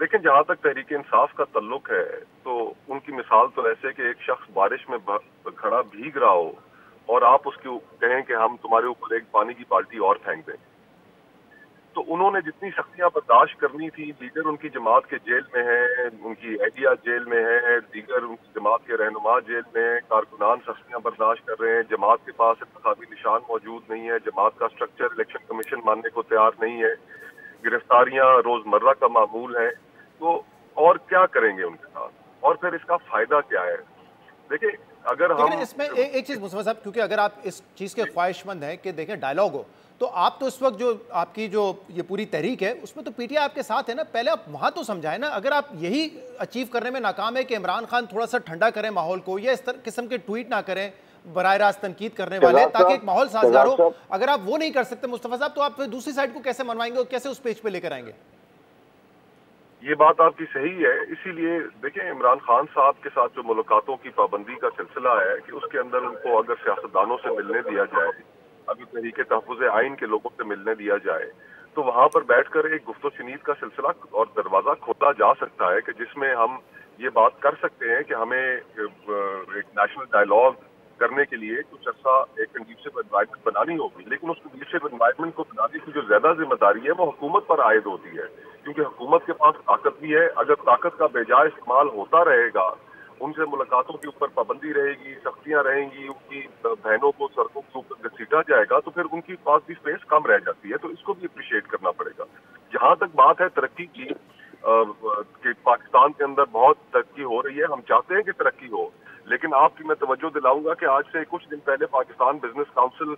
लेकिन जहां तक तहरीक इंसाफ का तल्लुक है तो उनकी मिसाल तो ऐसे कि एक शख्स बारिश में खड़ा भीग रहा हो और आप उसको कहें कि हम तुम्हारे ऊपर एक पानी की बाल्टी और फेंक दें, तो उन्होंने जितनी सख्तियां बर्दाश्त करनी थी, दीगर उनकी जमात के जेल में है, उनकी एहदिया जेल में है, दीगर उनकी जमात के रहनुमा जेल में है, कारकुनान सख्तियां बर्दाश्त कर रहे हैं, जमात के पास इंतखाबी निशान मौजूद नहीं है, जमात का स्ट्रक्चर इलेक्शन कमीशन मानने को तैयार नहीं है, गिरफ्तारियां रोजमर्रा का मामूल है, तो और क्या करेंगे उनके साथ? और फिर इसका फायदा क्या है? देखिए अगर हम इसमें एक चीज मुस्तफा साहब, क्योंकि अगर आप इस चीज के ख्वाहिशमंद हैं कि देखें डायलॉग हो, तो आप तो इस वक्त जो आपकी जो ये पूरी तहरीक है उसमें तो पीटीआई आपके साथ है ना, पहले आप वहां तो समझाएं ना। अगर आप यही अचीव करने में नाकाम है कि इमरान खान थोड़ा सा ठंडा करें माहौल को, या इस किस्म के ट्वीट ना करें बराह रास्त तनकीद करने वाले, ताकि एक माहौल साजगार हो, अगर आप वो नहीं कर सकते मुस्तफा साहब, तो आप फिर दूसरी साइड को कैसे मनवाएंगे और कैसे उस पेज पे लेकर आएंगे? ये बात आपकी सही है। इसीलिए देखिए इमरान खान साहब के साथ जो मुलाकातों की पाबंदी का सिलसिला है कि उसके अंदर उनको अगर सियासतदानों से मिलने दिया जाए, अगर तहरीके तहफ़्फ़ुज़ आइन के लोगों से मिलने दिया जाए, तो वहां पर बैठकर एक गुफ्तो शनीद का सिलसिला और दरवाजा खोला जा सकता है कि जिसमें हम ये बात कर सकते हैं कि हमें एक नेशनल डायलॉग करने के लिए कुछ अर्सा एक कंडीशिव एनवायरनमेंट बनानी होगी। लेकिन उस कंडीशिव एनवायरनमेंट को बनाने की जो ज्यादा जिम्मेदारी है वो हुकूमत पर आयद होती है, क्योंकि हुकूमत के पास ताकत भी है। अगर ताकत का बेजा इस्तेमाल होता रहेगा, उनसे मुलाकातों के ऊपर पाबंदी रहेगी, सख्तियां रहेंगी, उनकी बहनों को सड़कों के ऊपर घसीटा जाएगा, तो फिर उनकी पास भी स्पेस कम रह जाती है। तो इसको भी अप्रिशिएट करना पड़ेगा। जहां तक बात है तरक्की की, कि पाकिस्तान के अंदर बहुत तरक्की हो रही है, हम चाहते हैं कि तरक्की हो, लेकिन आपकी मैं तवज्जो दिलाऊंगा कि आज से कुछ दिन पहले पाकिस्तान बिजनेस काउंसिल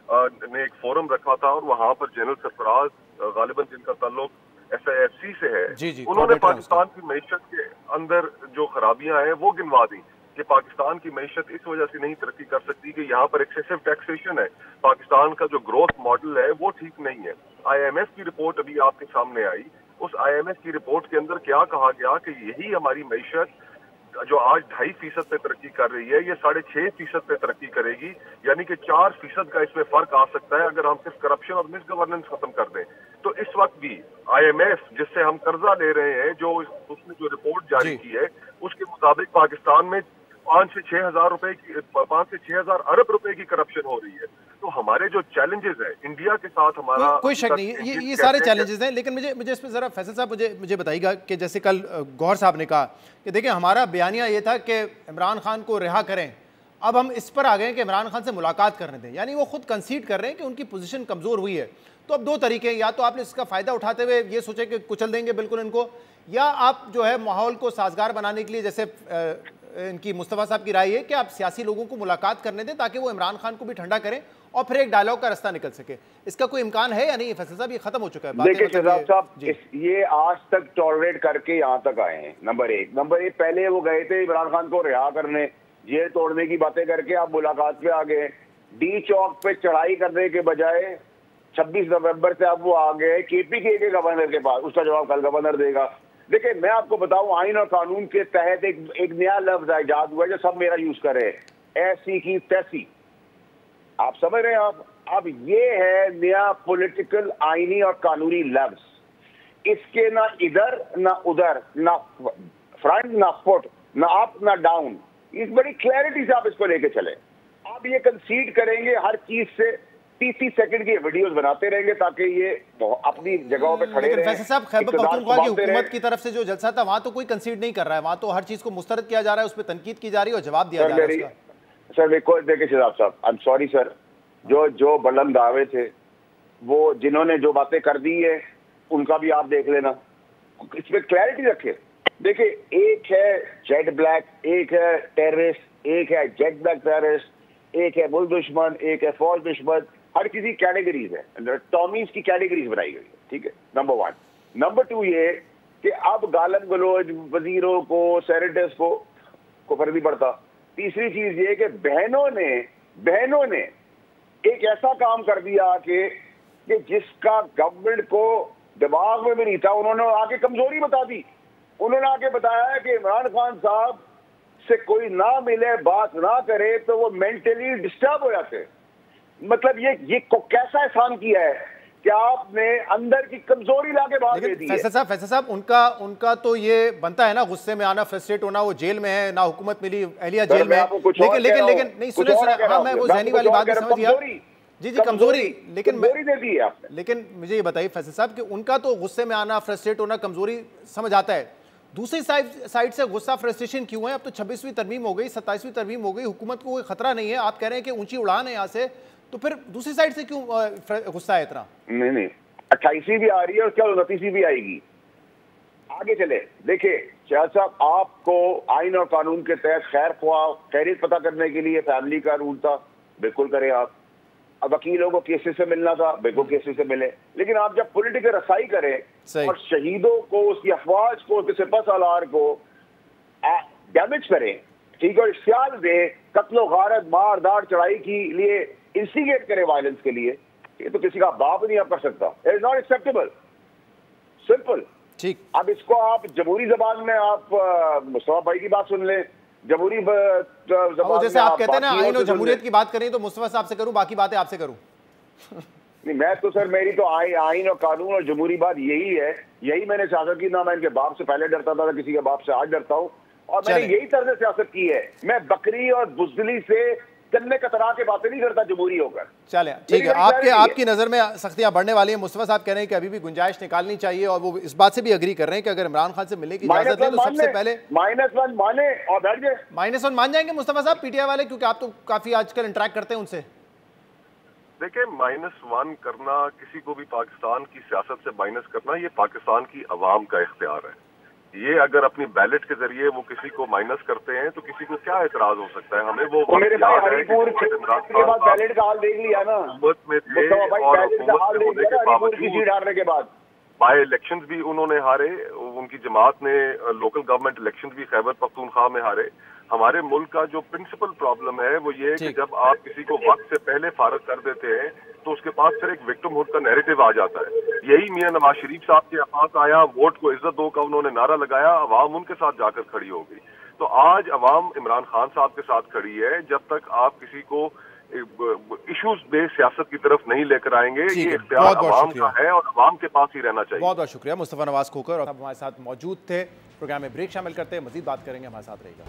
ने एक फोरम रखा था और वहां पर जनरल सरफराज गालिबन जिनका ताल्लुक SIFC से है, उन्होंने पाकिस्तान की मईशत के अंदर जो खराबियां हैं वो गिनवा दी कि पाकिस्तान की मईशत इस वजह से नहीं तरक्की कर सकती कि यहाँ पर एक्सेसिव टैक्सेशन है, पाकिस्तान का जो ग्रोथ मॉडल है वो ठीक नहीं है। IMF की रिपोर्ट अभी आपके सामने आई, उस IMF की रिपोर्ट के अंदर क्या कहा गया कि यही हमारी मईशत जो आज 2.5% पे तरक्की कर रही है, ये 6.5% पे तरक्की करेगी, यानी कि 4% का इसमें फर्क आ सकता है अगर हम सिर्फ करप्शन और मिस गवर्नेंस खत्म कर दें। तो इस वक्त भी IMF जिससे हम कर्जा ले रहे हैं, जो उसने जो रिपोर्ट जारी की है उसके मुताबिक पाकिस्तान में 5 से 6 हजार अरब रुपए की करप्शन हो रही है। तो हमारे जो चैलेंजेस है इंडिया के साथ हमारा कोई शक नहीं, ये सारे चैलेंजेस हैं, लेकिन मुझे इस पर जरा फैसल साहब मुझे बताइएगा कि जैसे कल गौहर साहब ने कहा कि देखिए हमारा बयानिया ये था कि इमरान खान को रिहा करें, अब हम इस पर आ गए कि इमरान खान से मुलाकात करने दें, यानी वो खुद कंसीड कर रहे हैं कि उनकी पोजीशन कमज़ोर हुई है। तो अब दो तरीके हैं, या तो आपने इसका फ़ायदा उठाते हुए ये सोचे कि कुचल देंगे बिल्कुल इनको, या आप जो है माहौल को साजगार बनाने के लिए, जैसे इनकी मुस्तफ़ा साहब की राय है कि आप सियासी लोगों को मुलाकात करने दें ताकि वो इमरान खान को भी ठंडा करें और फिर एक डायलॉग का रास्ता निकल सके। इसका कोई इम्कान है या नहीं फैसल साहब? ये खत्म हो चुका है। देखिए शहजाद साहब, ये आज तक टॉलरेट करके यहाँ तक आए हैं। नंबर एक पहले वो गए थे इमरान खान को रिहा करने, जेल तोड़ने की बातें करके आप मुलाकात पे आ गए। डी चौक पे चढ़ाई करने के बजाय 26 नवंबर से अब वो आ गए KPK के गवर्नर के पास, उसका जवाब कल गवर्नर देगा। देखिए मैं आपको बताऊं, आइन और कानून के तहत एक नया लफ्ज ईजाद हुआ है जो सब मेरा यूज कर रहे हैं, ऐसी की तैसी। आप समझ रहे हैं? अब ये है नया पॉलिटिकल आईनी और कानूनी लफ्ज। इसके ना इधर ना उधर, ना फ्रंट ना फुट, ना अप ना डाउन। इस बड़ी क्लैरिटी से आप इसको लेके चले। आप ये कंसीड करेंगे हर चीज से, 30 सेकंड की वीडियोस बनाते रहेंगे ताकि ये अपनी जगहों पे खड़े रहें। वैसे साहब खैबर पख्तूनख्वा की हुकूमत की तरफ से जो जलसा था वहां तो कोई कंसीड नहीं कर रहा है, वहां तो हर चीज को मुस्तरद किया जा रहा है, उस पर तनकीद की जा रही है और जवाब दिया जा रहा है। सर देखिए शहजाद साहब, आई एम सॉरी सर, जो बुलंद दावे थे, वो जिन्होंने जो बातें कर दी है उनका भी आप देख लेना, इसमें क्लैरिटी रखे। देखिए एक है जेट ब्लैक, एक है टेररिस्ट, एक है जेट ब्लैक टेररिस्ट, एक है मुल्क दुश्मन, एक है फौज दुश्मन। हर किसी कैटेगरीज है, टॉमीज की कैटेगरीज बनाई गई है, ठीक है, नंबर 1। नंबर 2 ये कि अब गालन गलोज वजीरों को, सेनेटर्स को फर्क नहीं पड़ता। तीसरी चीज ये कि बहनों ने एक ऐसा काम कर दिया कि जिसका गवर्नमेंट को दिमाग में भी नहीं था, उन्होंने आके कमजोरी बता दी। उन्होंने आके बताया कि इमरान खान साहब से कोई ना मिले, बात ना करे तो वो मेंटली डिस्टर्ब हो जाते। मतलब ये कैसा एहसान किया है कि आपने अंदर की कमजोरी लाके बाहर दे दी है। फैसल साहब उनका तो ये बनता है ना, गुस्से में आना, फ्रस्ट्रेट होना। वो जेल में है, ना हुकूमत मिली, एहलिया जेल में है, लेकिन नहीं सुने, हाँ मैं वो ज़हनी वाली बात समझ गया। जी कमजोरी, लेकिन मुझे ये बताइए फैसल साहब कि उनका तो गुस्से में आना, फ्रस्ट्रेट होना, कमजोरी समझ आता है। दूसरी साइड से गुस्सा, फ्रस्ट्रेशन क्यों है? अब तो 26वीं तरमीम हो गई, 27वीं तरमीम हो गई, हुकूमत को कोई खतरा नहीं है, आप कह रहे हैं कि ऊंची उड़ान है यहाँ से, तो फिर दूसरी साइड से क्यों गुस्सा है इतना? नहीं 28वीं भी आ रही है और क्या 29वीं भी आएगी। आगे चले। देखिए शहजाद साहब, आपको आइन और कानून के तहत खैरियत पता करने के लिए फैमिली का रूल था, बिल्कुल करें आप। अब वकीलों को केसेस से मिलना था, बिल्कुल केसेस से मिले। लेकिन आप जब पॉलिटिकल रसाई करें और शहीदों को, उसकी अफवाज को, उसके सिपह सालार को डैमेज करें, ठीक है, इश्तियाल दे, कत्लो गारत, मार दार, चढ़ाई के लिए इंस्टिगेट करे वायलेंस के लिए, ये तो किसी का बाप नहीं आप कर सकता। It is not acceptable, simple. ठीक। अब इसको आप जमहूरी जबान में आप मुस्तफा भाई की बात सुन लें, जमहूरी जबान जैसे आप कहते हैं ना आइन और जमहूरियत की बात करें तो मुस्तफा साहब से करूं, बाकी बातें आपसे करूं। नहीं मैं तो सर, मेरी तो आइन और कानून और जमहूरी बात यही है, यही मैंने सियासत की ना। मैं इनके बाप से पहले डरता था, किसी के बाप से आज डरता हूँ, और मैंने यही तर्ज सियासत की है। मैं बकरी और बुज़दिली से कन्ने कतरा के बातें नहीं करता जमहूरी होकर। चले ठीक है, आपकी नजर में सख्तियां बढ़ने वाली हैं। मुस्तफा साहब कह रहे हैं कि अभी भी गुंजाइश निकालनी चाहिए, और वो इस बात से भी एग्री कर रहे हैं कि अगर इमरान खान से मिलने की इजाजत है तो सबसे पहले -1 माने और बैठ जाए। -1 मान जाएंगे मुस्तफा साहब पीटीआई वाले, क्योंकि आप तो काफी आजकल इंटरेक्ट करते हैं उनसे। देखिए -1 करना, किसी को भी पाकिस्तान की सियासत से माइनस करना, ये पाकिस्तान की अवाम का इख्तियार है। ये अगर अपनी बैलेट के जरिए वो किसी को माइनस करते हैं तो किसी को क्या एतराज हो सकता है? हमें वो मेरे भाई हरिपुर के बाद बैलेट का हाल देख लिया ना, हुकूमत में थे और हुकूमत में होने के बावजूद डालने के बाद बाई इलेक्शंस भी उन्होंने हारे, उनकी जमात ने लोकल गवर्नमेंट इलेक्शंस भी खैबर पख्तूनख्वा में हारे। हमारे मुल्क का जो प्रिंसिपल प्रॉब्लम है वो ये है कि जब आप किसी को वक्त से पहले फारग कर देते हैं तो उसके पास फिर एक विक्टिमहुड का नैरेटिव आ जाता है। यही मियां नवाज शरीफ साहब के पास आया, वोट को इज्जत दो का उन्होंने नारा लगाया, अवाम उनके साथ जाकर खड़ी हो गई। तो आज अवाम इमरान खान साहब के साथ खड़ी है। जब तक आप किसी को इश्यूज बेस्ड सियासत की तरफ नहीं लेकर आएंगे, ये इख्तियार अवाम का है और अवाम के पास ही रहना चाहिए। बहुत बहुत शुक्रिया मुस्तफा नवाज खोकर, और हमारे साथ मौजूद थे। प्रोग्राम में ब्रेक शामिल करते हैं, मजीद बात करेंगे, हमारे साथ रहिएगा।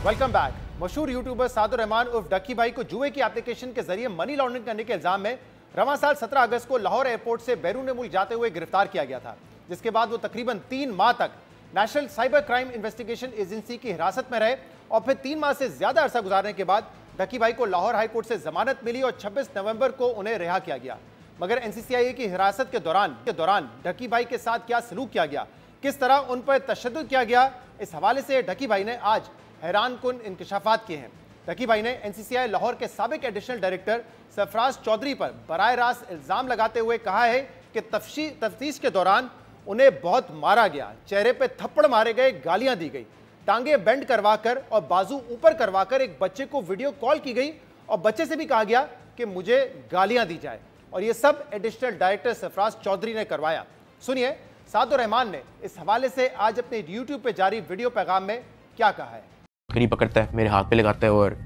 Welcome back. मशहूर यूट्यूबर सादुर रहमान उर्फ डक्की भाई को जुए की एप्लीकेशन के जरिए मनी लॉन्ड्रिंग करने के इल्जाम में रवां साल 17 अगस्त को लाहौर एयरपोर्ट से बैरून मुल्क जाते हुए गिरफ्तार किया गया था, जिसके बाद वो तकरीबन 3 माह तक national cyber crime investigation agency की हिरासत में रहे और फिर 3 माह से ज्यादा अरसा गुजारने के बाद डक्की भाई को लाहौर हाई कोर्ट से जमानत मिली और 26 नवंबर को उन्हें रिहा किया गया। मगर एनसीसीआई की हिरासत के दौरान डक्की भाई के साथ क्या सलूक किया गया, किस तरह उन पर तशद्दुद किया गया, इस हवाले से डक्की भाई ने आज हैरानकुन इंकशाफात किए हैं। डक्की भाई ने एनसीसीआई लाहौर के साबिक एडिशनल डायरेक्टर सरफराज चौधरी पर बराह रास्त इल्जाम लगाते हुए कहा है कि तफ्तीश के दौरान उन्हें बहुत मारा गया, चेहरे पे थप्पड़ मारे गए, गालियां दी गई, टांगे बेंड करवाकर और बाजू ऊपर करवाकर एक बच्चे को वीडियो कॉल की गई और बच्चे से भी कहा गया कि मुझे गालियां दी जाए, और ये सब एडिशनल डायरेक्टर सरफराज चौधरी ने करवाया। सुनिए सादुर रहमान ने इस हवाले से आज अपने यूट्यूब पे जारी वीडियो पैगाम में क्या कहा है। हथकड़ी पकड़ता है, मेरे हाथ पे लगाता है और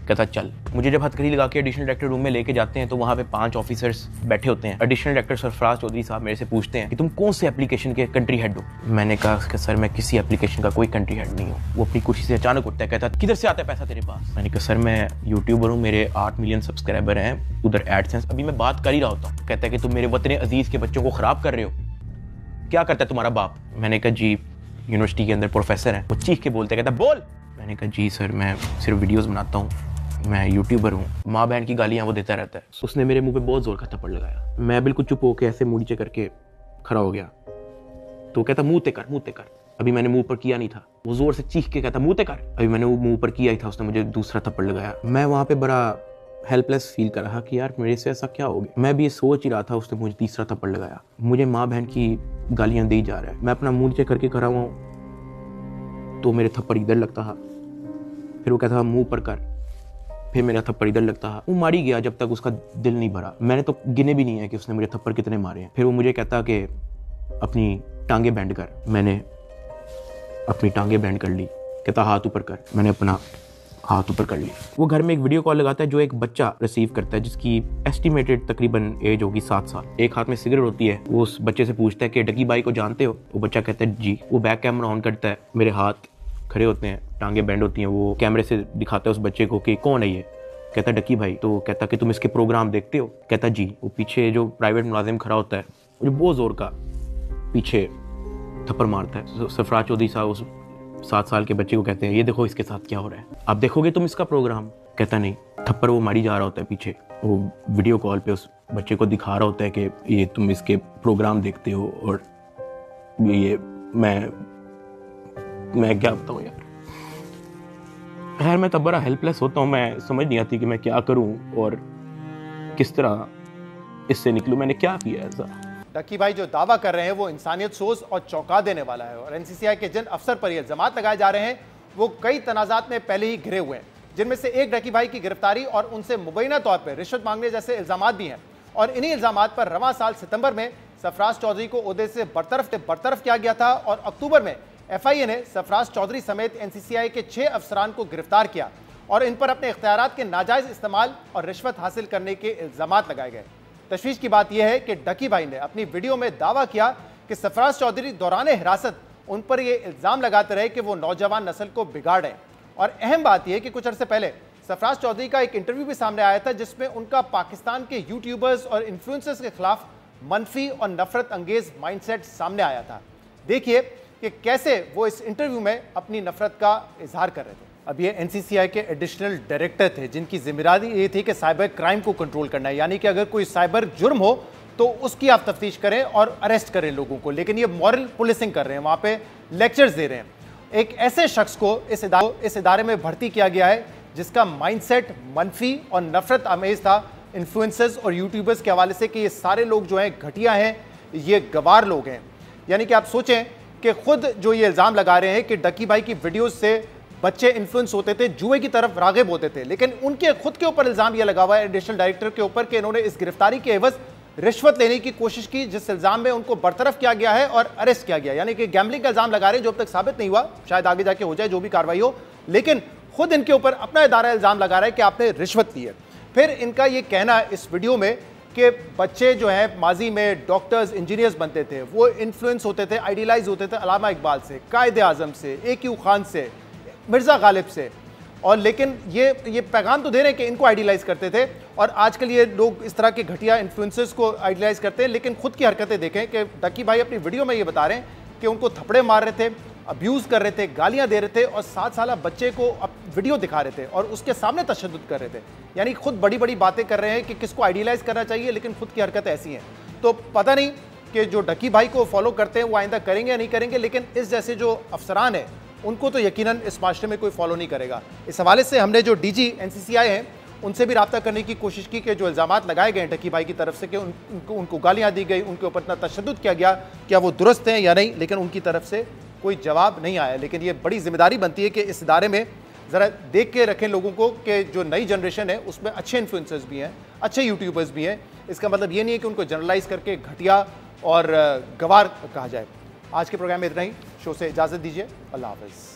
कहता चल। मुझे जब हथकड़ी लगा के एडिशनल डायरेक्टर रूम में लेके जाते हैं तो वहाँ पे 5 ऑफिसर्स बैठे होते हैं। एडिशनल डायरेक्टर सरफराज चौधरी साहब मेरे से पूछते हैं कि तुम कौन से एप्लीकेशन के कंट्री हेड हो। मैंने कहा कि सर मैं किसी एप्लीकेशन का कोई कंट्री हेड नहीं हूँ। वो अपनी कुर्सी से अचानक उठता है, कहता किधर से आता है पैसा तेरे पास। मैंने कहा सर मैं यूट्यूबर हूँ, मेरे 8 मिलियन सब्सक्राइबर हैं, उधर एडसेंस अभी मैं बात कर ही रहा होता हूँ। कहता है कि तुम मेरे वतन अजीज के बच्चों को खराब कर रहे हो, क्या करता है तुम्हारा बाप। मैंने कहा जी यूनिवर्सिटी के अंदर प्रोफेसर है। वो चीख के बोलते, कहता बोल। मैंने कहा जी सर मैं सिर्फ वीडियोस बनाता हूँ, मैं यूट्यूबर हूँ। माँ बहन की गालियाँ वो देता रहता है। उसने मेरे मुंह पे बहुत जोर का थप्पड़ लगाया। मैं बिल्कुल चुप होकर ऐसे मुंह नीचे करके खड़ा हो गया तो कहता मुंह ते कर। अभी मैंने मुंह पर किया नहीं था। वो जोर से चीख के कहता मुंह ते कर। अभी मैंने वो मुंह पर किया ही था, उसने मुझे दूसरा थप्पड़ लगाया। मैं वहाँ पे बड़ा हेल्पलेस फील कर रहा कि यार मेरे से ऐसा क्या हो गया। मैं भी ये सोच ही रहा था, उसने मुझे तीसरा थप्पड़ लगाया। मुझे माँ बहन की गालियाँ दी जा रहा है। मैं अपना मुंह नीचे करके खड़ा हुआ हूँ तो मेरे थप्पड़ इधर लगता है, फिर वो कहता था मुंह पर कर, फिर मेरा थप्पड़ इधर लगता है। वो मारी गया जब तक उसका दिल नहीं भरा। मैंने तो गिने भी नहीं है कि उसने मुझे थप्पड़ कितने मारे हैं। फिर वो मुझे कहता कि अपनी टांगे बैंड कर। मैंने अपनी टांगे बैंड कर ली। कहता हाथ ऊपर कर। मैंने अपना हाथ ऊपर कर लिया। वो घर में एक वीडियो कॉल लगाता है जो एक बच्चा रिसीव करता है जिसकी एस्टिमेटेड तकरीबन एज होगी 7 साल। एक हाथ में सिगरेट होती है। वो उस बच्चे से पूछता है कि डक्की भाई को जानते हो। वो बच्चा कहता है जी। वो बैक कैमरा ऑन करता है, मेरे हाथ खड़े होते हैं, टांगे बैंड होती हैं। वो कैमरे से दिखाता है उस बच्चे को कि कौन है ये। कहता डक्की भाई। तो कहता कि तुम इसके प्रोग्राम देखते हो। कहता जी। वो पीछे जो प्राइवेट मुलाजिम खड़ा होता है वो बहुत जोर का पीछे थप्पड़ मारता है। सरफराज चौधरी साहब उस 7 साल के बच्चे को कहते हैं ये देखो इसके साथ क्या हो रहा है, आप देखोगे तुम इसका प्रोग्राम। कहता नहीं। थप्पड़ वो मारी जा रहा होता है पीछे। वो वीडियो कॉल पे उस बच्चे को दिखा रहा होता है कि ये तुम इसके प्रोग्राम देखते हो और ये मैं क्या बताऊँ यार। खैर मैं तब बड़ा हेल्पलेस होता हूँ। मैं समझ नहीं आती कि मैं क्या करूँ और किस तरह इससे निकलूँ। मैंने क्या किया ऐसा। डक्की भाई जो दावा कर रहे हैं वो इंसानियत सोच और चौंका देने वाला है, और एनसीसीआई के जिन अफसर पर ये इल्जामात लगाए जा रहे हैं वो कई तनाजात में पहले ही घिरे हुए हैं, जिनमें से एक डक्की भाई की गिरफ्तारी और उनसे मुबैना तौर पर रिश्वत मांगने जैसे इल्जामात भी हैं। और इन्हीं इल्जामात पर रवां साल सितंबर में सरफराज चौधरी को ओहदे से बरतरफ किया गया था और अक्टूबर में एफआईए ने सरफराज चौधरी समेत एनसीसीआई के 6 अफसरान को गिरफ्तार किया और इन पर अपने इख्तियारात के नाजायज इस्तेमाल और रिश्वत हासिल करने के इल्जामात लगाए गए। तशवीश की बात यह है कि डक्की भाई ने अपनी वीडियो में दावा किया कि सरफराज चौधरी दौरान हिरासत उन पर यह इल्जाम लगाते रहे कि वो नौजवान नस्ल को बिगाड़ रहे। और अहम बात यह कि कुछ अरसे पहले सरफराज चौधरी का एक इंटरव्यू भी सामने आया था जिसमें उनका पाकिस्तान के यूट्यूबर्स और इन्फ्लुएंसर्स के खिलाफ मनफी और नफरत अंगेज माइंडसेट सामने आया था। देखिए कि कैसे वो इस इंटरव्यू में अपनी नफरत का इजहार कर रहे थे। अब ये एनसीसीआई के एडिशनल डायरेक्टर थे जिनकी जिम्मेदारी ये थी कि साइबर क्राइम को कंट्रोल करना है, यानी कि अगर कोई साइबर जुर्म हो तो उसकी आप तफ्तीश करें और अरेस्ट करें लोगों को। लेकिन ये मॉरल पुलिसिंग कर रहे हैं, वहां पे लेक्चर्स दे रहे हैं। एक ऐसे शख्स को इस इदारे में भर्ती किया गया है जिसका माइंडसेट मनफी और नफरत आमेज था इन्फ्लुएंसर्स और यूट्यूबर्स के हवाले से कि ये सारे लोग जो हैं घटिया हैं, ये गवार लोग हैं। यानी कि आप सोचें कि खुद जो ये इल्ज़ाम लगा रहे हैं कि डक्की भाई की वीडियोस से बच्चे इन्फ्लुएंस होते थे, जुए की तरफ राग़िब होते थे, लेकिन उनके खुद के ऊपर इल्ज़ाम यह लगा हुआ है एडिशनल डायरेक्टर के ऊपर कि इन्होंने इस गिरफ्तारी के एवज रिश्वत लेने की कोशिश की, जिस इल्ज़ाम में उनको बरतरफ किया गया है और अरेस्ट किया गया। यानी कि गैम्बलिंग का इल्ज़ाम लगा रहे हैं, जो अब तक साबित नहीं हुआ, शायद आगे जाके हो जाए जो भी कार्रवाई हो, लेकिन खुद इनके ऊपर अपना इदारा इल्ज़ाम लगा रहा है कि आपने रिश्वत ली है। फिर इनका ये कहना इस वीडियो में कि बच्चे जो हैं माजी में डॉक्टर्स इंजीनियर्स बनते थे, वो इन्फ्लुएंस होते थे, आइडियलाइज होते थे अल्लामा इकबाल से, कायदे आज़म से, AQ खान से, मिर्ज़ा गालिब से, और लेकिन ये पैगाम तो दे रहे हैं कि इनको आइडियलाइज करते थे। और आजकल ये लोग इस तरह के घटिया इन्फ्लुएंसर्स को आइडियलाइज करते हैं, लेकिन खुद की हरकतें देखें कि डक्की भाई अपनी वीडियो में ये बता रहे हैं कि उनको थप्पड़े मार रहे थे, अब्यूज़ कर रहे थे, गालियां दे रहे थे और 7 साल बच्चे को वीडियो दिखा रहे थे और उसके सामने तशद्दुद कर रहे थे। यानी खुद बड़ी बड़ी बातें कर रहे हैं कि किसको आइडियलाइज करना चाहिए, लेकिन खुद की हरकतें ऐसी हैं। तो पता नहीं कि जो डक्की भाई को फॉलो करते हैं वो आइंदा करेंगे या नहीं करेंगे, लेकिन इस जैसे जो अफसरान हैं उनको तो यकीनन इस माशरे में कोई फॉलो नहीं करेगा। इस हवाले से हमने जो DG NCCI हैं उनसे भी रब्ता करने की कोशिश की कि जो इल्ज़ामात लगाए गए डक्की भाई की तरफ से कि उनको गालियाँ दी गई, उनके ऊपर इतना तशद्दुद किया गया, क्या वो दुरुस्त हैं या नहीं, लेकिन उनकी तरफ से कोई जवाब नहीं आया। लेकिन ये बड़ी जिम्मेदारी बनती है कि इस इदारे में ज़रा देख के रखें लोगों को कि जो नई जनरेशन है उसमें अच्छे इन्फ्लुएंसर्स भी हैं, अच्छे यूट्यूबर्स भी हैं। इसका मतलब ये नहीं है कि उनको जनरलाइज करके घटिया और गवार कहा जाए। आज के प्रोग्राम में इतना ही। शो से इजाज़त दीजिए। अल्लाह हाफ़िज़।